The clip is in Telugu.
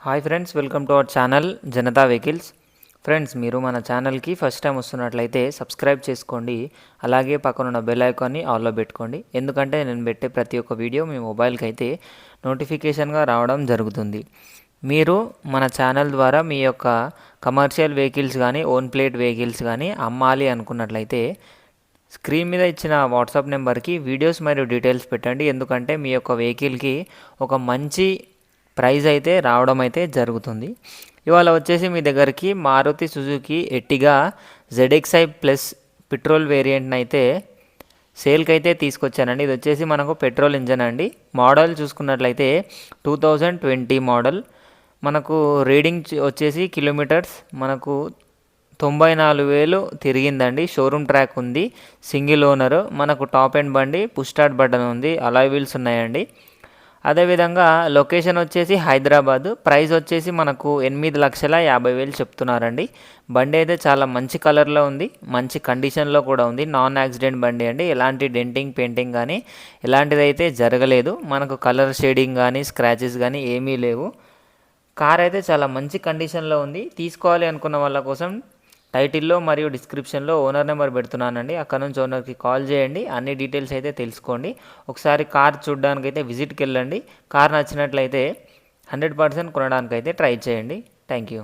Hi friends, welcome to our channel Janata vehicles. Friends, మీరు మన ఛానల్కి ఫస్ట్ టైం వస్తున్నట్లయితే సబ్స్క్రైబ్ చేసుకోండి. అలాగే పక్కనున్న బెల్ ఐకాన్ని ఆల్లో పెట్టుకోండి. ఎందుకంటే నేను పెట్టే ప్రతి ఒక్క వీడియో మీ మొబైల్కి అయితే నోటిఫికేషన్గా రావడం జరుగుతుంది. మీరు మన ఛానల్ ద్వారా మీ యొక్క కమర్షియల్ వెహికల్స్ కానీ ఓన్ ప్లేట్ వెహికల్స్ కానీ అమ్మాలి అనుకున్నట్లయితే స్క్రీన్ మీద ఇచ్చిన వాట్సాప్ నెంబర్కి వీడియోస్ మరియు డీటెయిల్స్ పెట్టండి. ఎందుకంటే మీ యొక్క వెహికల్కి ఒక మంచి ప్రైజ్ అయితే రావడం అయితే జరుగుతుంది. ఇవాళ వచ్చేసి మీ దగ్గరికి Maruti Suzuki Ertiga ZXi plus petrol వేరియంట్ని అయితే సేల్కి అయితే తీసుకొచ్చానండి. ఇది వచ్చేసి మనకు పెట్రోల్ ఇంజన్ అండి. మోడల్ చూసుకున్నట్లయితే 2020 మోడల్. మనకు రీడింగ్ వచ్చేసి కిలోమీటర్స్ మనకు 94,000 తిరిగిందండి. షోరూమ్ ట్రాక్ ఉంది, సింగిల్ ఓనర్. మనకు టాప్ ఎండ్ బండి, పుష్ స్టార్ట్ బటన్ ఉంది, అలాయ్ వీల్స్ ఉన్నాయండి. అదేవిధంగా లొకేషన్ వచ్చేసి హైదరాబాద్. ప్రైస్ వచ్చేసి మనకు 8,50,000 చెప్తున్నారండి. బండి అయితే చాలా మంచి కలర్లో ఉంది, మంచి కండిషన్లో కూడా ఉంది. నాన్ యాక్సిడెంట్ బండి అండి. ఎలాంటి డెంటింగ్ పెయింటింగ్ కానీ ఎలాంటిది అయితే జరగలేదు. మనకు కలర్ షేడింగ్ కానీ స్క్రాచెస్ కానీ ఏమీ లేవు. కార్ అయితే చాలా మంచి కండిషన్లో ఉంది. తీసుకోవాలి అనుకున్న వాళ్ళ కోసం టైటిల్లో మరియు డిస్క్రిప్షన్లో ఓనర్ నెంబర్ పెడుతున్నానండి. అక్కడ నుంచి ఓనర్కి కాల్ చేయండి, అన్ని డీటెయిల్స్ అయితే తెలుసుకోండి. ఒకసారి కార్ చూడడానికి అయితే విజిట్కి వెళ్ళండి. కార్ నచ్చినట్లయితే 100% కొనడానికి అయితే ట్రై చేయండి. Thank you.